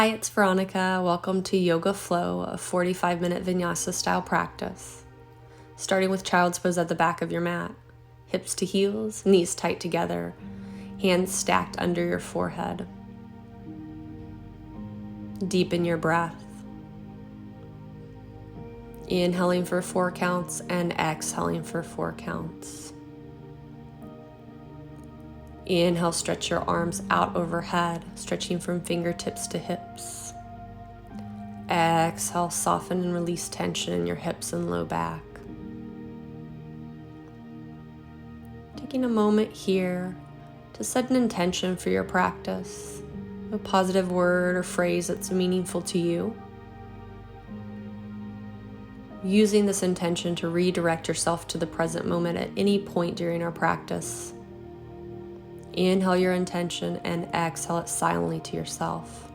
Hi, it's Veronica. Welcome to Yoga Flow, a 45-minute Vinyasa style practice. Starting with child's pose at the back of your mat. Hips to heels, knees tight together, hands stacked under your forehead. Deepen your breath. Inhaling for 4 counts and exhaling for 4 counts. Inhale, stretch your arms out overhead, stretching from fingertips to hips. Exhale, soften and release tension in your hips and low back. Taking a moment here to set an intention for your practice, a positive word or phrase that's meaningful to you. Using this intention to redirect yourself to the present moment at any point during our practice. Inhale your intention and exhale it silently to yourself.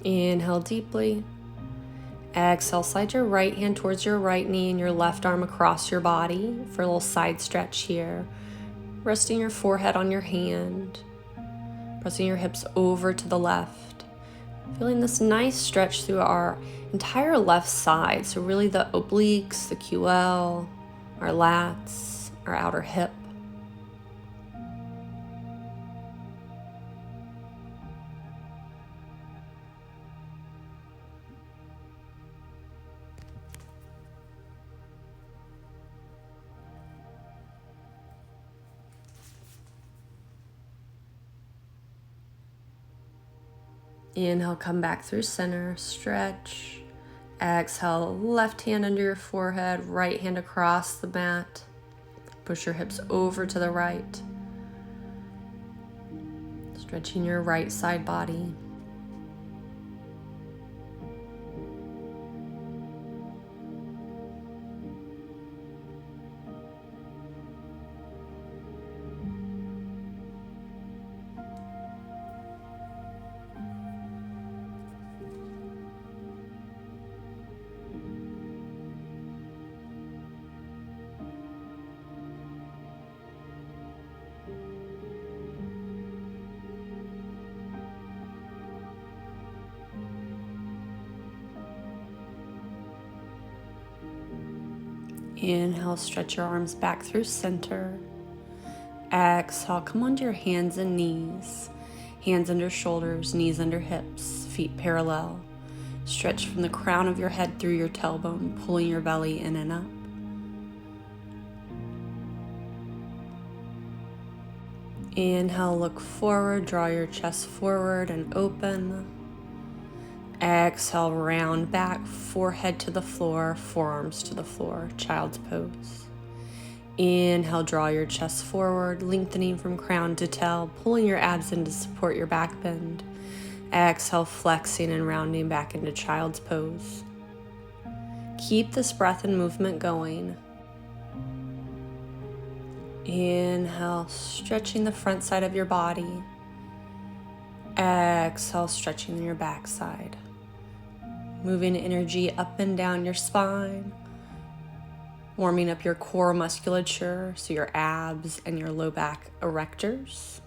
Inhale deeply. Exhale, slide your right hand towards your right knee and your left arm across your body for a little side stretch here. Resting your forehead on your hand. Pressing your hips over to the left. Feeling this nice stretch through our entire left side. So really the obliques, the QL, our lats, our outer hip. Inhale, come back through center, stretch. Exhale, left hand under your forehead, right hand across the mat. Push your hips over to the right. Stretching your right side body. Inhale, stretch your arms back through center. Exhale, come onto your hands and knees. Hands under shoulders, knees under hips, feet parallel. Stretch from the crown of your head through your tailbone, pulling your belly in and up. Inhale, look forward, draw your chest forward and open. Exhale, round back, forehead to the floor, forearms to the floor, child's pose. Inhale, draw your chest forward, lengthening from crown to tail, pulling your abs in to support your back bend. Exhale, flexing and rounding back into child's pose. Keep this breath and movement going. Inhale, stretching the front side of your body. Exhale, stretching your back side. Moving energy up and down your spine. Warming up your core musculature, so your abs and your low back erectors.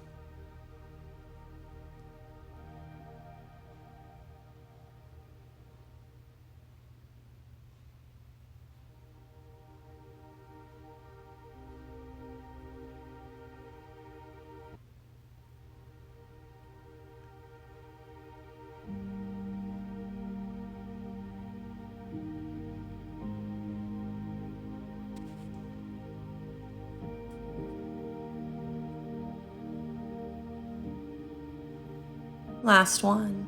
Last one.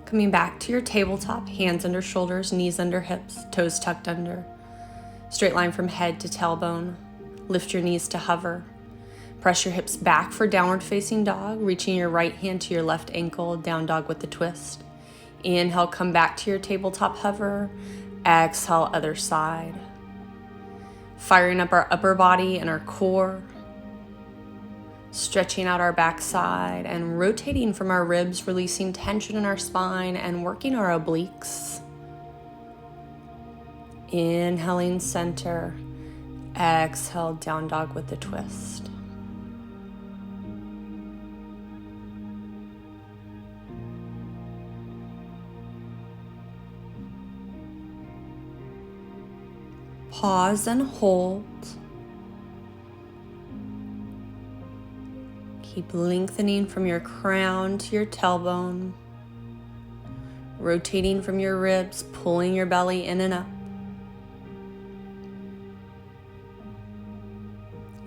Coming back to your tabletop, hands under shoulders, knees under hips, toes tucked under. Straight line from head to tailbone. Lift your knees to hover. Press your hips back for downward facing dog, reaching your right hand to your left ankle, down dog with the twist. Inhale, come back to your tabletop hover. Exhale, other side. firing up our upper body and our core, stretching out our backside and rotating from our ribs, releasing tension in our spine and working our obliques. Inhaling center, exhale down dog with the twist. Pause and hold. Keep lengthening from your crown to your tailbone, rotating from your ribs, pulling your belly in and up.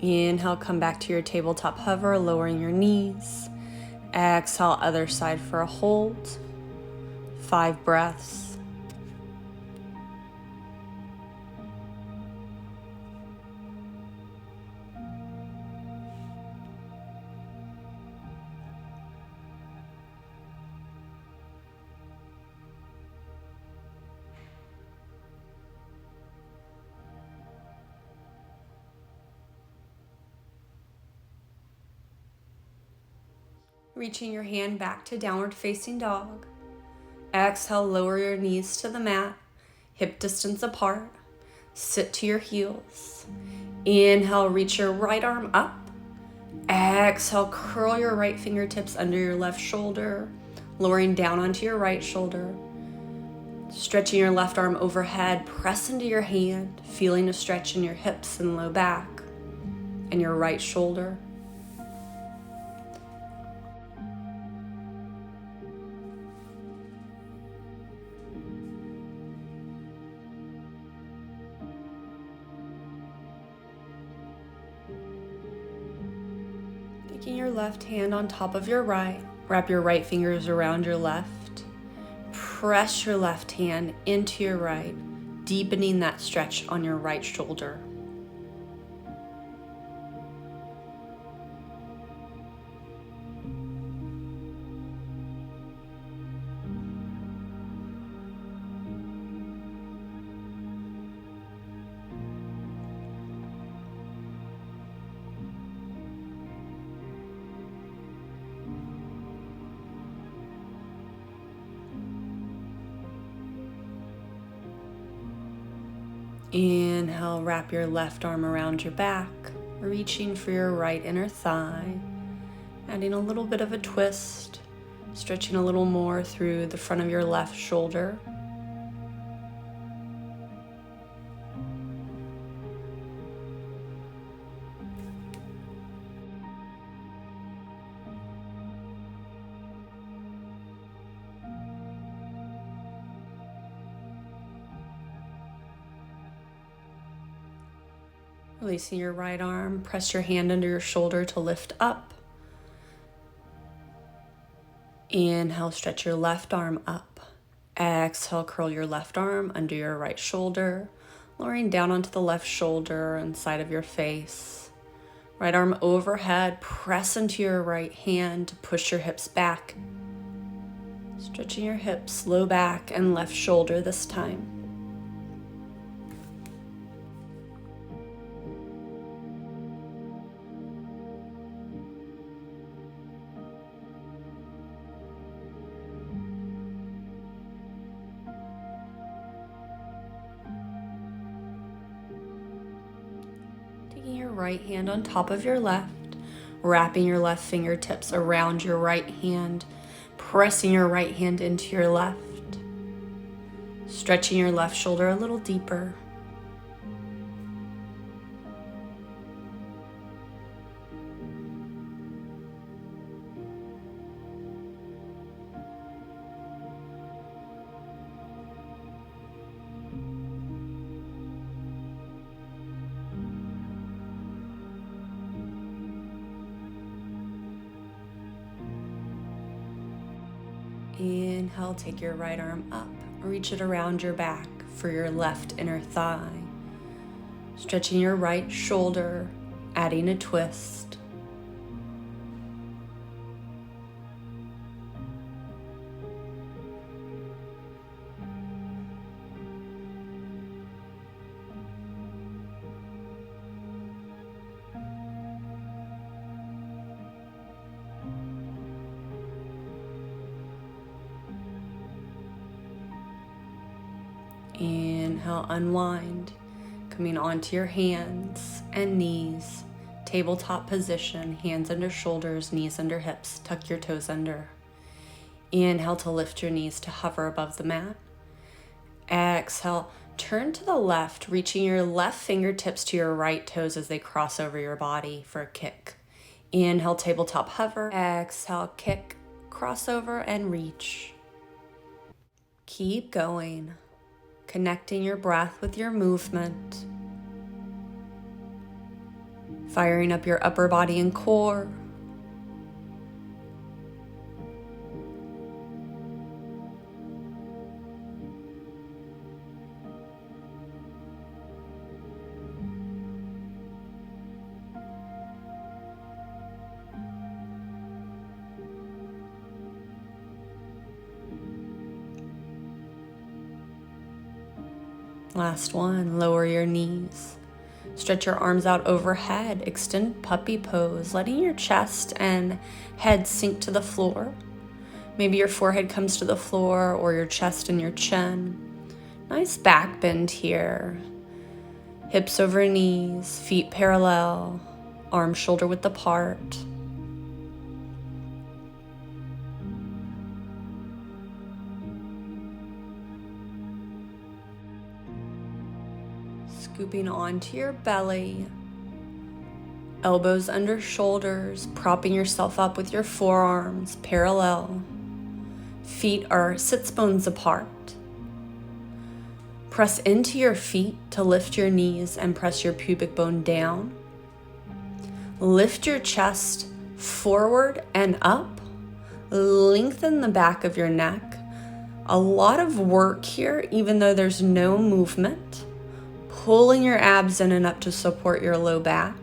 Inhale, come back to your tabletop hover, lowering your knees. Exhale, other side for a hold. 5 breaths. Reaching your hand back to downward facing dog. Exhale, lower your knees to the mat, hip distance apart. Sit to your heels. Inhale, reach your right arm up. Exhale, curl your right fingertips under your left shoulder, lowering down onto your right shoulder. Stretching your left arm overhead, press into your hand, feeling a stretch in your hips and low back and your right shoulder. Taking your left hand on top of your right, wrap your right fingers around your left. Press your left hand into your right, deepening that stretch on your right shoulder. Inhale, wrap your left arm around your back, reaching for your right inner thigh, adding a little bit of a twist, stretching a little more through the front of your left shoulder. Releasing your right arm, press your hand under your shoulder to lift up. Inhale, stretch your left arm up. Exhale, curl your left arm under your right shoulder, lowering down onto the left shoulder and side of your face. Right arm overhead, press into your right hand to push your hips back. Stretching your hips, low back and left shoulder this time. Taking your right hand on top of your left, wrapping your left fingertips around your right hand, pressing your right hand into your left, stretching your left shoulder a little deeper. Inhale, take your right arm up, reach it around your back for your left inner thigh. Stretching your right shoulder, adding a twist. Inhale, unwind. Coming onto your hands and knees. Tabletop position, hands under shoulders, knees under hips. Tuck your toes under. Inhale to lift your knees to hover above the mat. Exhale, turn to the left, reaching your left fingertips to your right toes as they cross over your body for a kick. Inhale, tabletop hover. Exhale, kick, crossover, and reach. Keep going, connecting your breath with your movement. Firing up your upper body and core. Last one, lower your knees. Stretch your arms out overhead, extend puppy pose, letting your chest and head sink to the floor. Maybe your forehead comes to the floor or your chest and your chin. Nice back bend here. Hips over knees, feet parallel, arms shoulder width apart. Scooping onto your belly, elbows under shoulders, propping yourself up with your forearms parallel. Feet are sits bones apart. Press into your feet to lift your knees and press your pubic bone down. Lift your chest forward and up. Lengthen the back of your neck. A lot of work here, even though there's no movement. Pulling your abs in and up to support your low back.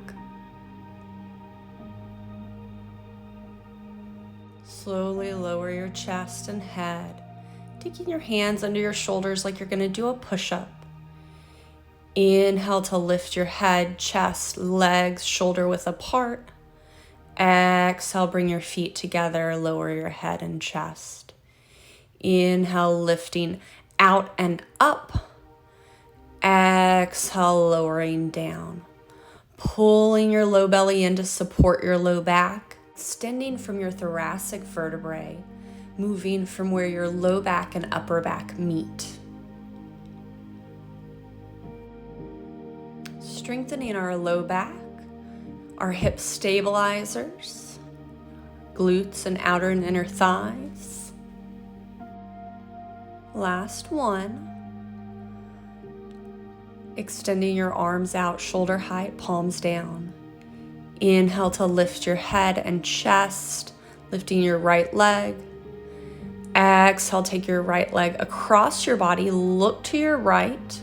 Slowly lower your chest and head, taking your hands under your shoulders like you're going to do a push-up. Inhale to lift your head, chest, legs, shoulder width apart. Exhale, bring your feet together, lower your head and chest. Inhale, lifting out and up. Exhale, lowering down. Pulling your low belly in to support your low back. Extending from your thoracic vertebrae, moving from where your low back and upper back meet. Strengthening our low back, our hip stabilizers, glutes and outer and inner thighs. Last one. Extending your arms out, shoulder height, palms down. Inhale to lift your head and chest, lifting your right leg. Exhale, take your right leg across your body, look to your right,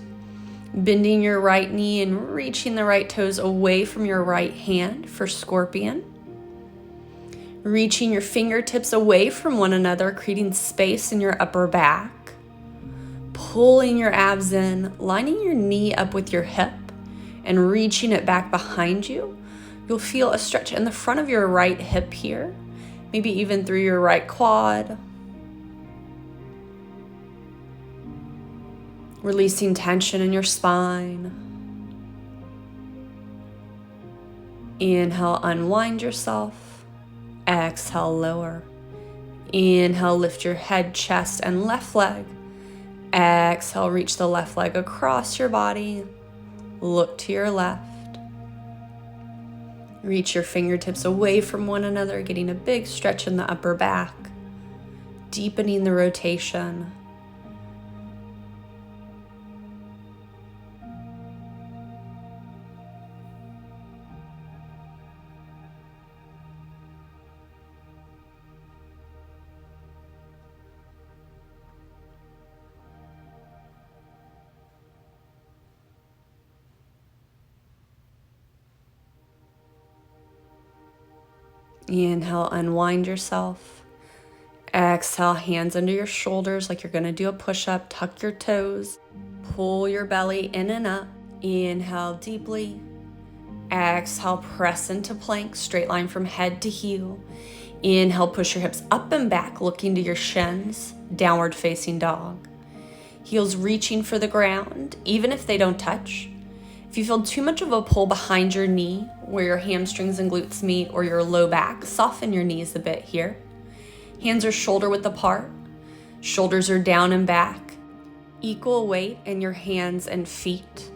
bending your right knee and reaching the right toes away from your right hand for scorpion. Reaching your fingertips away from one another, creating space in your upper back. Pulling your abs in, lining your knee up with your hip and reaching it back behind you. You'll feel a stretch in the front of your right hip here, maybe even through your right quad. Releasing tension in your spine. Inhale, unwind yourself. Exhale, lower. Inhale, lift your head, chest, and left leg. Exhale, reach the left leg across your body. Look to your left. Reach your fingertips away from one another, getting a big stretch in the upper back. Deepening the rotation. Inhale, unwind yourself. Exhale, hands under your shoulders like you're going to do a push-up. Tuck your toes. Pull your belly in and up. Inhale deeply. Exhale, press into plank, straight line from head to heel. Inhale, push your hips up and back, looking to your shins. Downward facing dog. Heels reaching for the ground, even if they don't touch. If you feel too much of a pull behind your knee, where your hamstrings and glutes meet, or your low back, soften your knees a bit here. Hands are shoulder width apart. Shoulders are down and back. Equal weight in your hands and feet.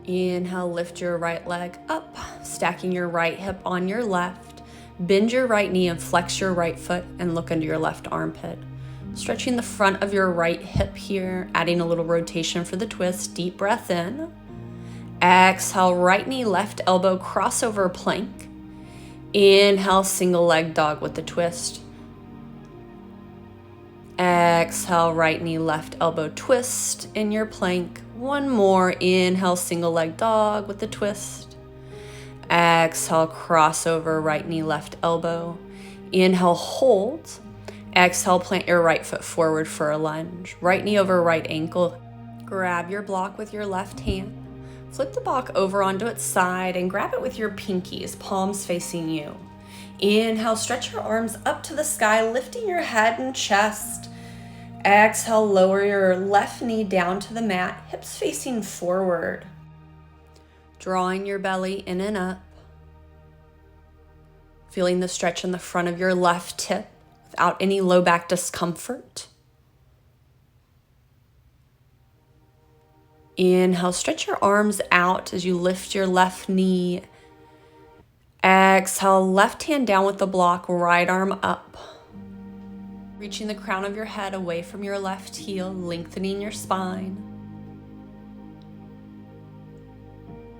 Inhale, lift your right leg up, stacking your right hip on your left. Bend your right knee and flex your right foot and look under your left armpit. Stretching the front of your right hip here, adding a little rotation for the twist. Deep breath in. Exhale, right knee, left elbow, crossover plank. Inhale, single leg dog with the twist. Exhale, right knee, left elbow, twist in your plank. One more. Inhale, single leg dog with the twist. Exhale, crossover, right knee, left elbow. Inhale, hold. Exhale, plant your right foot forward for a lunge. Right knee over right ankle. Grab your block with your left hand. Flip the block over onto its side and grab it with your pinkies, palms facing you. Inhale, stretch your arms up to the sky, lifting your head and chest. Exhale, lower your left knee down to the mat, hips facing forward. Drawing your belly in and up. Feeling the stretch in the front of your left hip without any low back discomfort. Inhale, stretch your arms out as you lift your left knee. Exhale, left hand down with the block, right arm up. Reaching the crown of your head away from your left heel, lengthening your spine.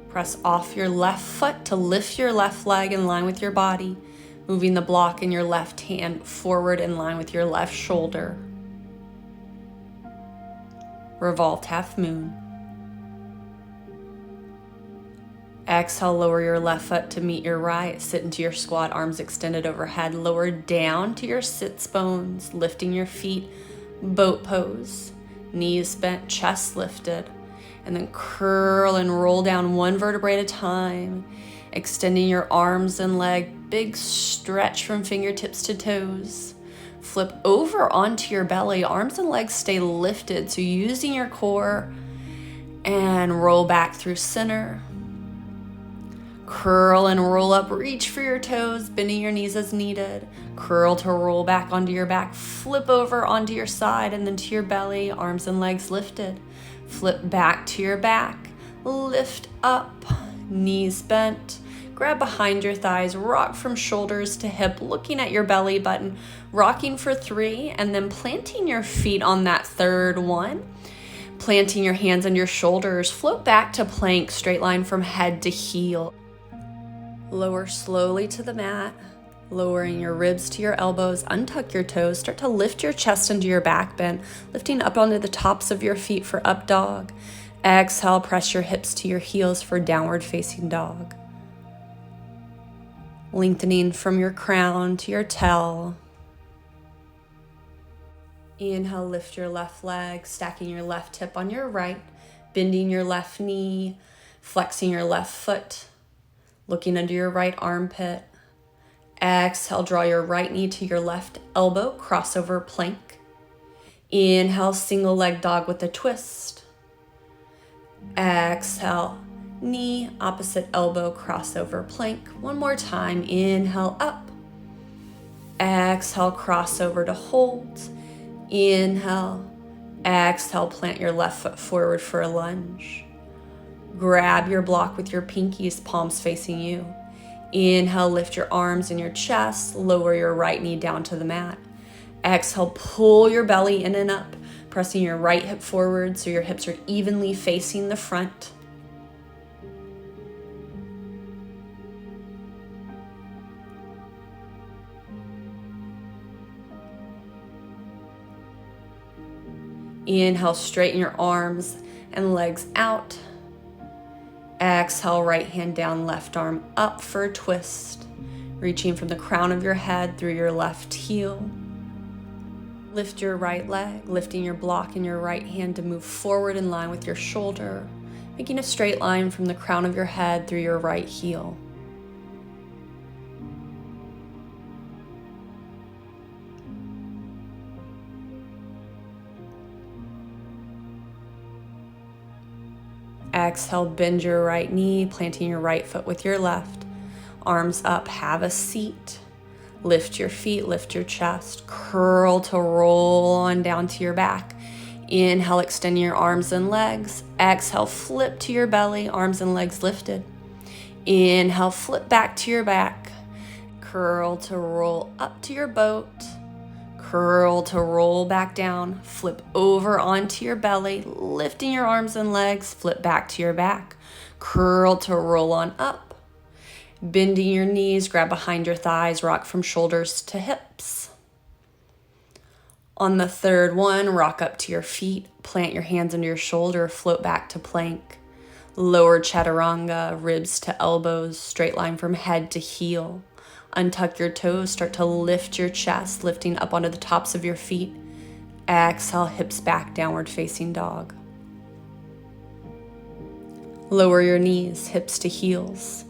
Press off your left foot to lift your left leg in line with your body, moving the block in your left hand forward in line with your left shoulder. Revolve half moon. Exhale, lower your left foot to meet your right. Sit into your squat, arms extended overhead. Lower down to your sits bones, lifting your feet, boat pose. Knees bent, chest lifted. And then curl and roll down one vertebrae at a time. Extending your arms and leg, big stretch from fingertips to toes. Flip over onto your belly, arms and legs stay lifted. So using your core and roll back through center. Curl and roll up, reach for your toes, bending your knees as needed. Curl to roll back onto your back, flip over onto your side and then to your belly, arms and legs lifted. Flip back to your back, lift up, knees bent. Grab behind your thighs, rock from shoulders to hip, looking at your belly button, rocking for 3, and then planting your feet on that third one. Planting your hands on your shoulders, float back to plank, straight line from head to heel. Lower slowly to the mat, lowering your ribs to your elbows, untuck your toes, start to lift your chest into your back bend, lifting up onto the tops of your feet for up dog. Exhale, press your hips to your heels for downward facing dog. Lengthening from your crown to your tail. Inhale, lift your left leg, stacking your left hip on your right, bending your left knee, flexing your left foot. Looking under your right armpit. Exhale, draw your right knee to your left elbow, crossover plank. Inhale, single leg dog with a twist. Exhale, knee, opposite elbow, crossover plank. One more time, inhale up. Exhale, crossover to hold. Inhale, exhale, plant your left foot forward for a lunge. Grab your block with your pinkies, palms facing you. Inhale, lift your arms and your chest, lower your right knee down to the mat. Exhale, pull your belly in and up, pressing your right hip forward so your hips are evenly facing the front. Inhale, straighten your arms and legs out. Exhale, right hand down, left arm up for a twist. Reaching from the crown of your head through your left heel. Lift your right leg, lifting your block in your right hand to move forward in line with your shoulder. making a straight line from the crown of your head through your right heel. Exhale, bend your right knee, planting your right foot with your left. Arms up, have a seat. Lift your feet, lift your chest. Curl to roll on down to your back. Inhale, extend your arms and legs. Exhale, flip to your belly, arms and legs lifted. Inhale, flip back to your back. Curl to roll up to your boat. Curl to roll back down. Flip over onto your belly, lifting your arms and legs. Flip back to your back. Curl to roll on up. Bending your knees, grab behind your thighs, rock from shoulders to hips. On the third one, rock up to your feet, plant your hands under your shoulder, float back to plank. Lower chaturanga, ribs to elbows, straight line from head to heel. Untuck your toes, start to lift your chest, lifting up onto the tops of your feet. Exhale, hips back, downward facing dog. Lower your knees, hips to heels.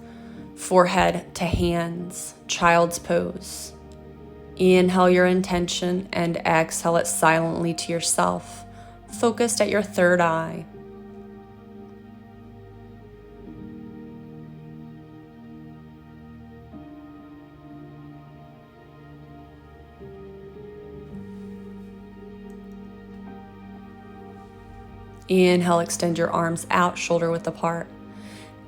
Forehead to hands, child's pose. Inhale your intention and exhale it silently to yourself, focused at your third eye. Inhale, extend your arms out, shoulder width apart.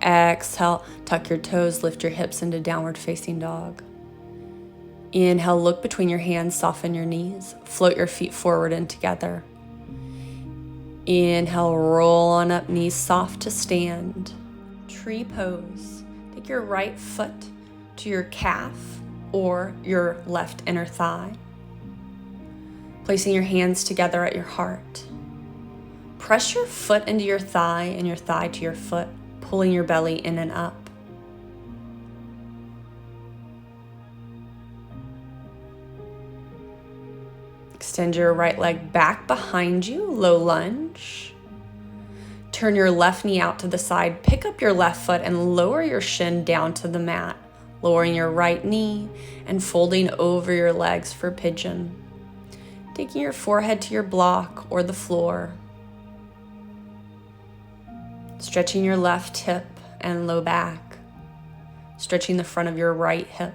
Exhale, tuck your toes, lift your hips into downward facing dog. Inhale, look between your hands, soften your knees, float your feet forward and together. Inhale, roll on up, knees soft to stand. Tree pose. Take your right foot to your calf or your left inner thigh. Placing your hands together at your heart. Press your foot into your thigh and your thigh to your foot, pulling your belly in and up. Extend your right leg back behind you, low lunge. Turn your left knee out to the side, pick up your left foot and lower your shin down to the mat, lowering your right knee and folding over your legs for pigeon. Taking your forehead to your block or the floor. Stretching your left hip and low back. Stretching the front of your right hip.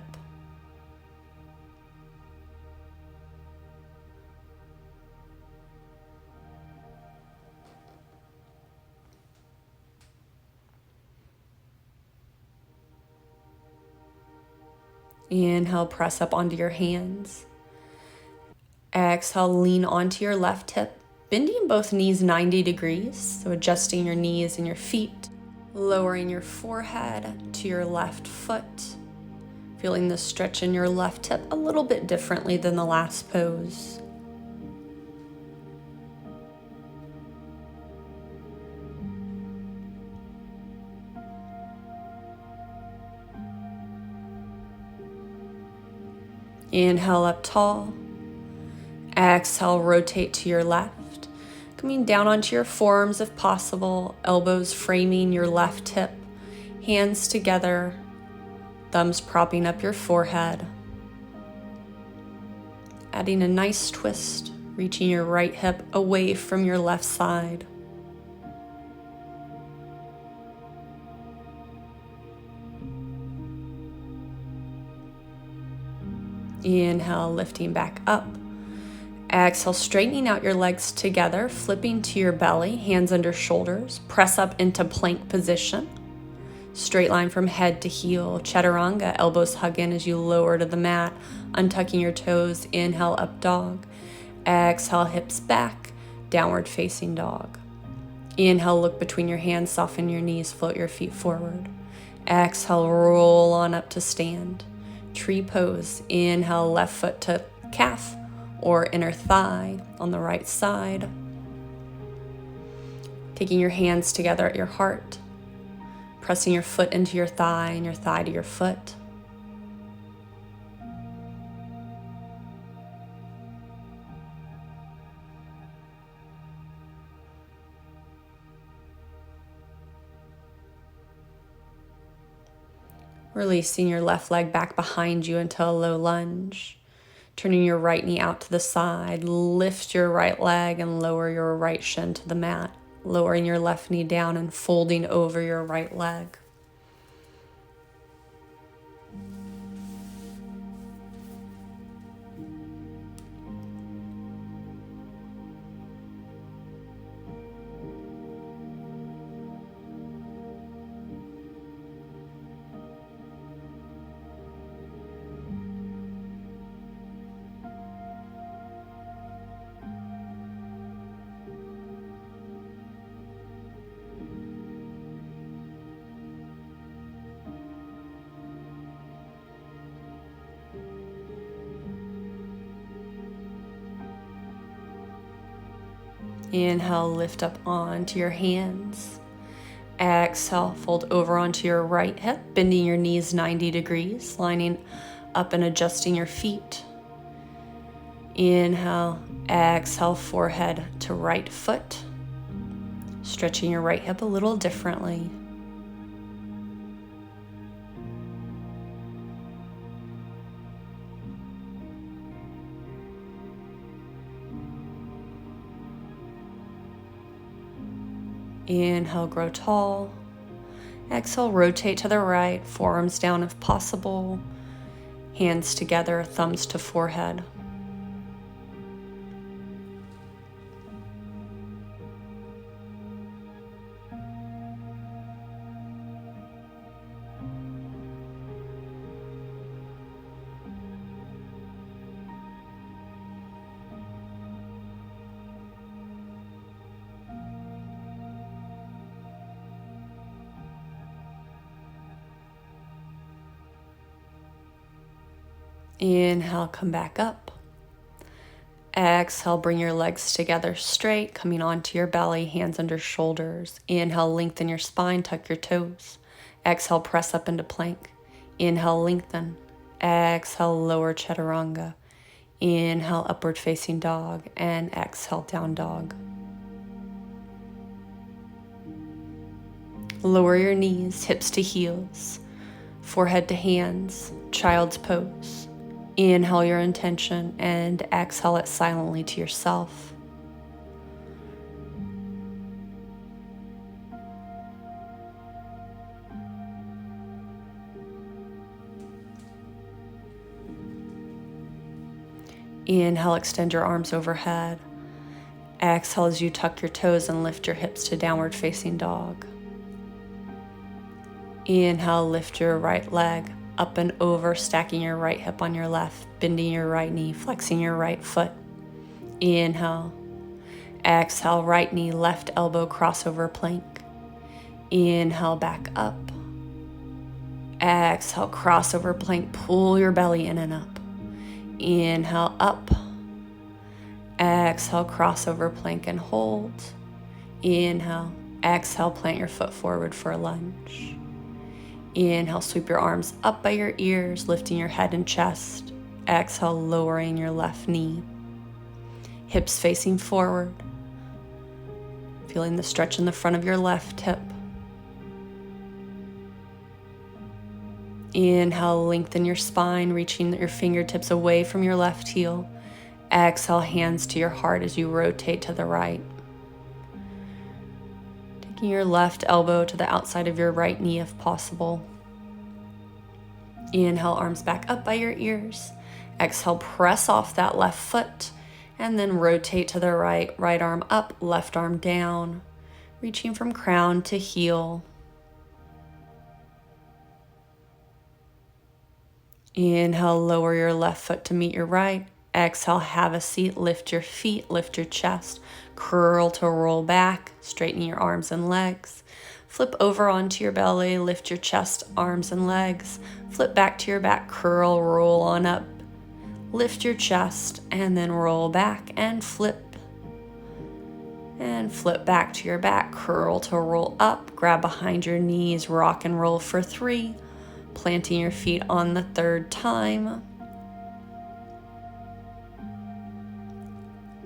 Inhale, press up onto your hands. Exhale, lean onto your left hip, bending both knees 90 degrees, so adjusting your knees and your feet, lowering your forehead to your left foot, feeling the stretch in your left hip a little bit differently than the last pose. Inhale up tall. Exhale, rotate to your left. Coming down onto your forearms if possible, elbows framing your left hip, hands together, thumbs propping up your forehead. Adding a nice twist, reaching your right hip away from your left side. Inhale, lifting back up. Exhale, straightening out your legs together, flipping to your belly, hands under shoulders. Press up into plank position. Straight line from head to heel. Chaturanga, elbows hug in as you lower to the mat, untucking your toes. Inhale, up dog. Exhale, hips back, downward facing dog. Inhale, look between your hands, soften your knees, float your feet forward. Exhale, roll on up to stand. Tree pose. Inhale, left foot to calf or inner thigh on the right side. Taking your hands together at your heart, pressing your foot into your thigh and your thigh to your foot. Releasing your left leg back behind you into a low lunge. Turning your right knee out to the side. Lift your right leg and lower your right shin to the mat. Lowering your left knee down and folding over your right leg. Inhale, lift up onto your hands. Exhale, fold over onto your right hip, bending your knees 90 degrees, lining up and adjusting your feet. Inhale, exhale, forehead to right foot, stretching your right hip a little differently. Inhale, grow tall. Exhale, rotate to the right, forearms down if possible. Hands together, thumbs to forehead. Inhale, come back up. Exhale, bring your legs together straight, coming onto your belly, hands under shoulders. Inhale, lengthen your spine, tuck your toes. Exhale, press up into plank. Inhale, lengthen. Exhale, lower chaturanga. Inhale, upward facing dog, and exhale, down dog. Lower your knees, hips to heels, forehead to hands, child's pose. Inhale your intention and exhale it silently to yourself. Inhale, extend your arms overhead. Exhale as you tuck your toes and lift your hips to downward facing dog. Inhale, lift your right leg up and over, stacking your right hip on your left, bending your right knee, flexing your right foot. Inhale. Exhale, right knee, left elbow, crossover plank. Inhale, back up. Exhale, crossover plank, pull your belly in and up. Inhale, up. Exhale, crossover plank and hold. Inhale. Exhale, plant your foot forward for a lunge. Inhale, sweep your arms up by your ears, lifting your head and chest. Exhale, lowering your left knee. Hips facing forward. Feeling the stretch in the front of your left hip. Inhale, lengthen your spine, reaching your fingertips away from your left heel. Exhale, hands to your heart as you rotate to the right. Taking your left elbow to the outside of your right knee if possible. Inhale, arms back up by your ears. Exhale, press off that left foot and then rotate to the right. Right arm up, left arm down, reaching from crown to heel. Inhale, lower your left foot to meet your right. Exhale, have a seat, lift your feet, lift your chest, curl to roll back, straighten your arms and legs. Flip over onto your belly, lift your chest, arms and legs. Flip back to your back, curl, roll on up. Lift your chest and then roll back and flip. And flip back to your back, curl to roll up. Grab behind your knees, rock and roll for 3. Planting your feet on the 3rd time.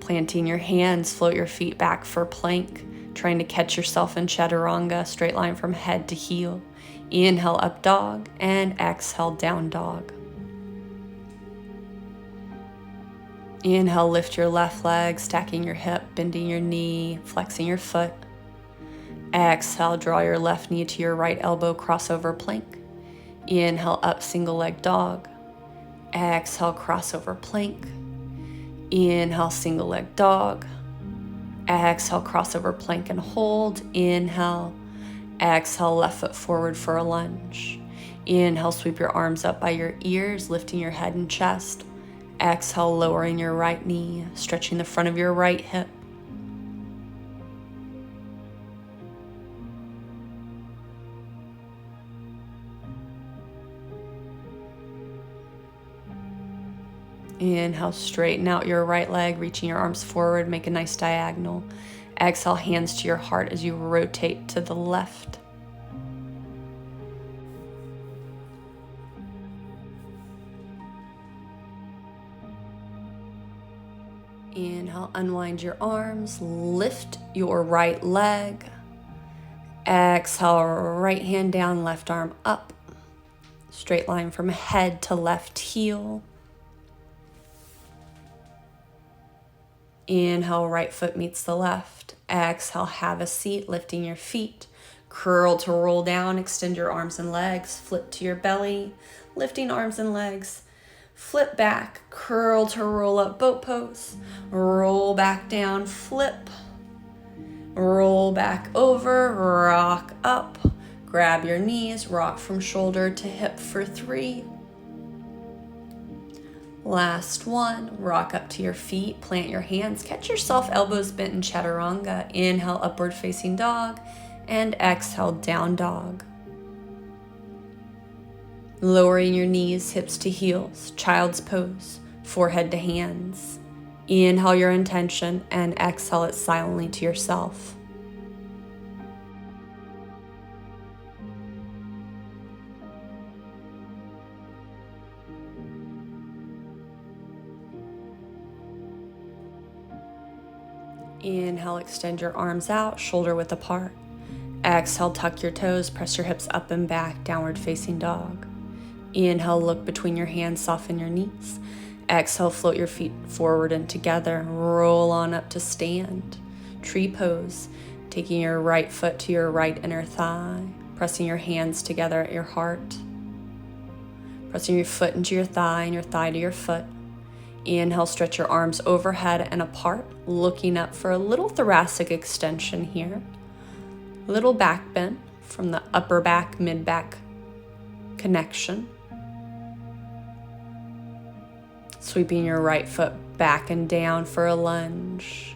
Planting your hands, float your feet back for plank, trying to catch yourself in chaturanga, straight line from head to heel. Inhale, up dog, and exhale, down dog. Inhale, lift your left leg, stacking your hip, bending your knee, flexing your foot. Exhale, draw your left knee to your right elbow, crossover plank. Inhale, up, single leg dog. Exhale, crossover plank. Inhale, single leg dog. Exhale, crossover plank and hold. Inhale. Exhale, left foot forward for a lunge. Inhale, sweep your arms up by your ears, lifting your head and chest. Exhale, lowering your right knee, stretching the front of your right hip. Inhale, straighten out your right leg, reaching your arms forward, make a nice diagonal. Exhale, hands to your heart as you rotate to the left. Inhale, unwind your arms, lift your right leg. Exhale, right hand down, left arm up. Straight line from head to left heel. Inhale, right foot meets the left. Exhale, have a seat, lifting your feet. Curl to roll down, extend your arms and legs. Flip to your belly, lifting arms and legs. Flip back, curl to roll up, boat pose. Roll back down, flip. Roll back over, rock up. Grab your knees, rock from shoulder to hip for 3. Last one, rock up to your feet, plant your hands, catch yourself elbows bent in chaturanga. Inhale, upward facing dog, and exhale, down dog. Lowering your knees, hips to heels, child's pose, forehead to hands. Inhale your intention and exhale it silently to yourself. Inhale, extend your arms out, shoulder width apart. Exhale, tuck your toes, press your hips up and back, downward facing dog. Inhale, look between your hands, soften your knees. Exhale, float your feet forward and together. Roll on up to stand. Tree pose, taking your right foot to your right inner thigh, pressing your hands together at your heart. Pressing your foot into your thigh and your thigh to your foot. Inhale, stretch your arms overhead and apart, looking up for a little thoracic extension here. Little back bend from the upper back, mid back connection. Sweeping your right foot back and down for a lunge.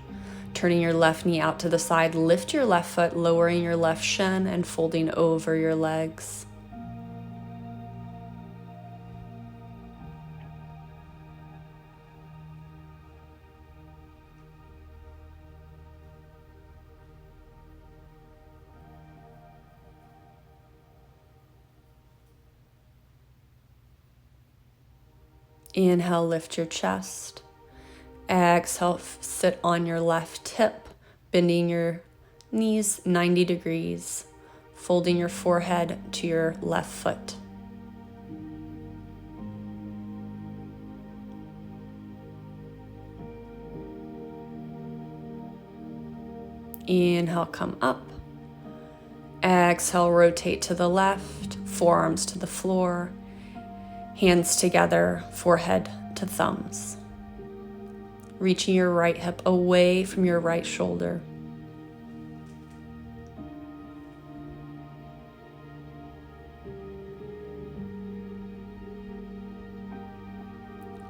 Turning your left knee out to the side, lift your left foot, lowering your left shin and folding over your legs. Inhale, lift your chest. Exhale, sit on your left hip, bending your knees 90 degrees, folding your forehead to your left foot. Inhale, come up. Exhale, rotate to the left, forearms to the floor. Hands together, forehead to thumbs. Reaching your right hip away from your right shoulder.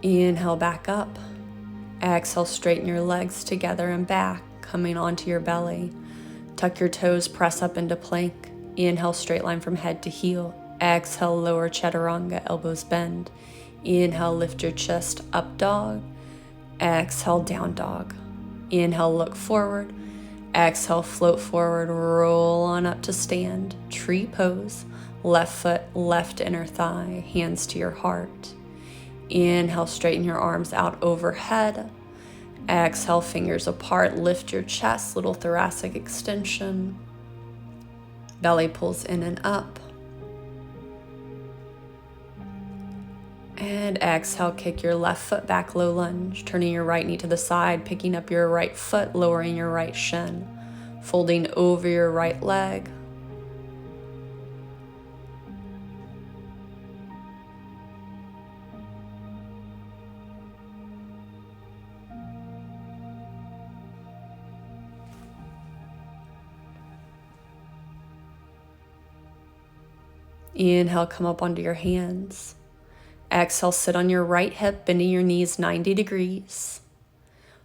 Inhale, back up. Exhale, straighten your legs together and back, coming onto your belly. Tuck your toes, press up into plank. Inhale, straight line from head to heel. Exhale, lower chaturanga, elbows bend. Inhale, lift your chest, up dog. Exhale, down dog. Inhale, look forward. Exhale, float forward, roll on up to stand. Tree pose, left foot, left inner thigh, hands to your heart. Inhale, straighten your arms out overhead. Exhale, fingers apart, lift your chest, little thoracic extension. Belly pulls in and up. And exhale, kick your left foot back, low lunge, turning your right knee to the side, picking up your right foot, lowering your right shin, folding over your right leg. Inhale, come up onto your hands. Exhale, sit on your right hip, bending your knees 90 degrees.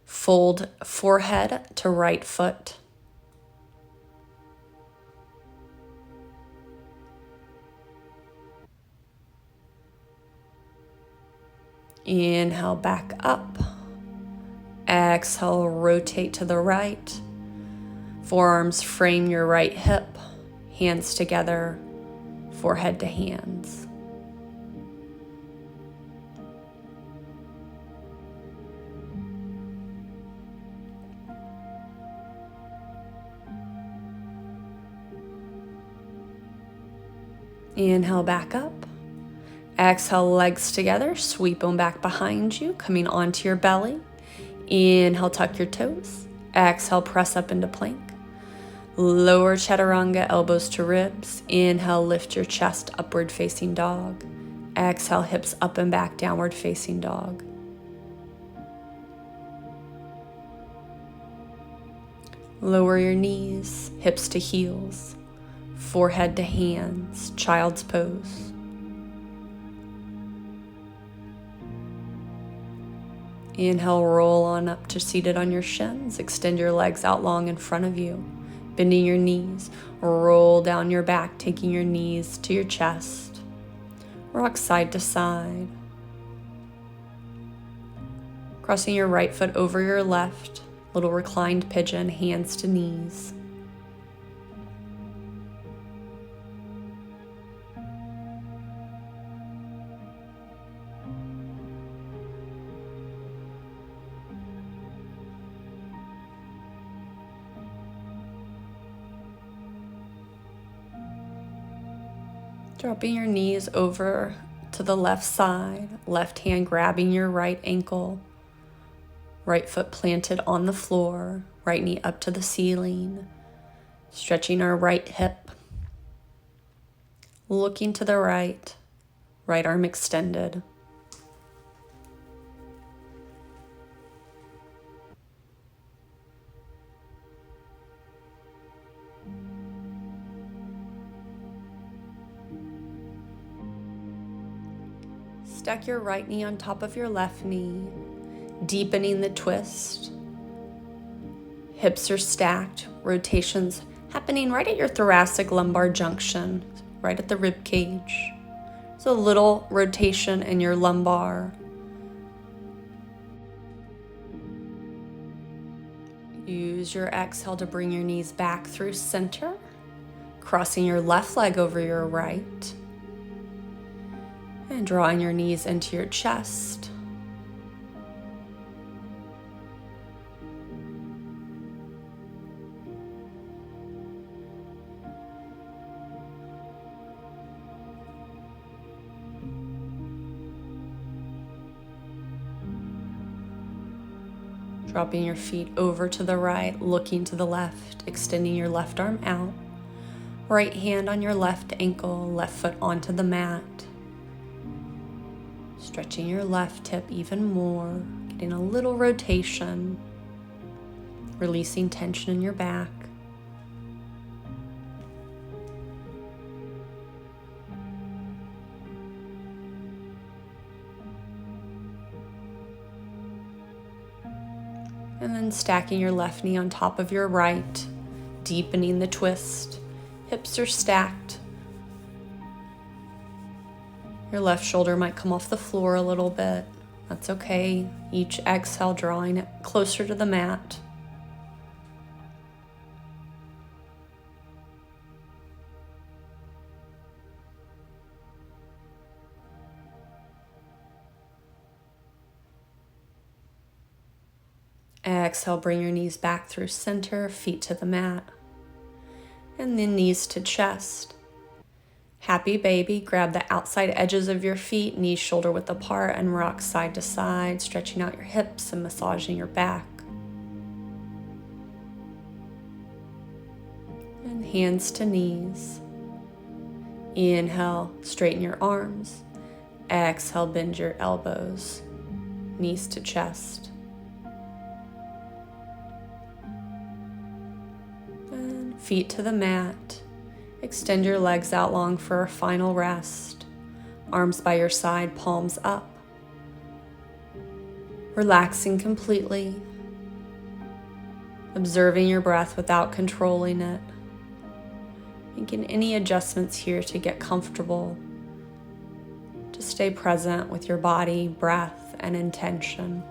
Fold forehead to right foot. Inhale, back up. Exhale, rotate to the right. Forearms frame your right hip, hands together, forehead to hands. Inhale, back up. Exhale, legs together, sweep them back behind you, coming onto your belly. Inhale, tuck your toes. Exhale, press up into plank. Lower chaturanga, elbows to ribs. Inhale, lift your chest, upward facing dog. Exhale, hips up and back, downward facing dog. Lower your knees, hips to heels, forehead to hands, child's pose. Inhale, roll on up to seated on your shins. Extend your legs out long in front of you, bending your knees. Roll down your back, taking your knees to your chest. Rock side to side. Crossing your right foot over your left, little reclined pigeon, hands to knees. Dropping your knees over to the left side, left hand grabbing your right ankle, right foot planted on the floor, right knee up to the ceiling, stretching our right hip, looking to the right, right arm extended. Stack your right knee on top of your left knee, deepening the twist. Hips are stacked, rotations happening right at your thoracic lumbar junction, right at the rib cage. There's a little rotation in your lumbar. Use your exhale to bring your knees back through center, crossing your left leg over your right. And drawing your knees into your chest. Dropping your feet over to the right, looking to the left, extending your left arm out. Right hand on your left ankle, left foot onto the mat. Stretching your left hip even more, getting a little rotation, releasing tension in your back. And then stacking your left knee on top of your right, deepening the twist. Hips are stacked. Your left shoulder might come off the floor a little bit. That's okay. Each exhale, drawing it closer to the mat. Exhale, bring your knees back through center, feet to the mat. And then knees to chest. Happy baby, grab the outside edges of your feet, knees shoulder width apart, and rock side to side, stretching out your hips and massaging your back. And hands to knees. Inhale, straighten your arms. Exhale, bend your elbows, knees to chest. And feet to the mat. Extend your legs out long for a final rest. Arms by your side, palms up. Relaxing completely. Observing your breath without controlling it. Making any adjustments here to get comfortable. To stay present with your body, breath, and intention.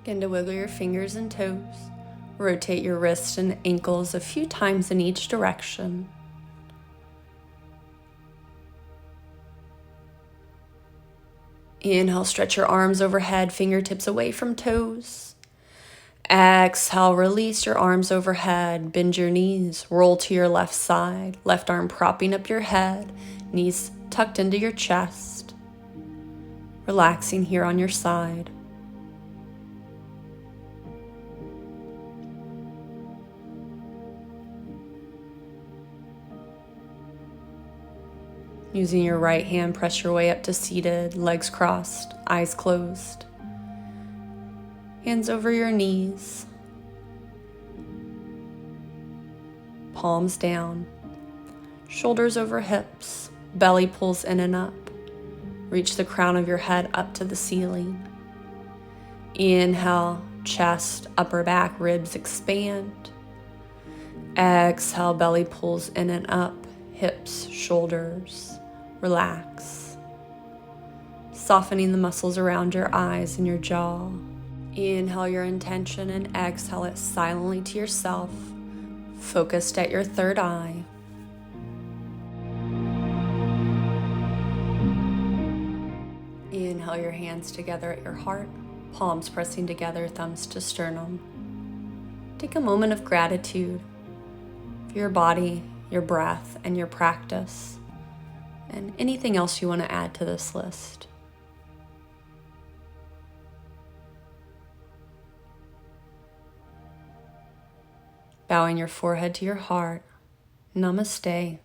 Begin to wiggle your fingers and toes. Rotate your wrists and ankles a few times in each direction. Inhale, stretch your arms overhead, fingertips away from toes. Exhale, release your arms overhead, bend your knees, roll to your left side, left arm propping up your head, knees tucked into your chest. Relaxing here on your side. Using your right hand, press your way up to seated, legs crossed, eyes closed. Hands over your knees. Palms down. Shoulders over hips. Belly pulls in and up. Reach the crown of your head up to the ceiling. Inhale, chest, upper back, ribs expand. Exhale, belly pulls in and up, hips, shoulders. Relax. softening the muscles around your eyes and your jaw. Inhale your intention and exhale it silently to yourself, focused at your third eye. Inhale your hands together at your heart, palms pressing together, thumbs to sternum. Take a moment of gratitude for your body, your breath, and your practice, and anything else you want to add to this list. Bowing your forehead to your heart. Namaste.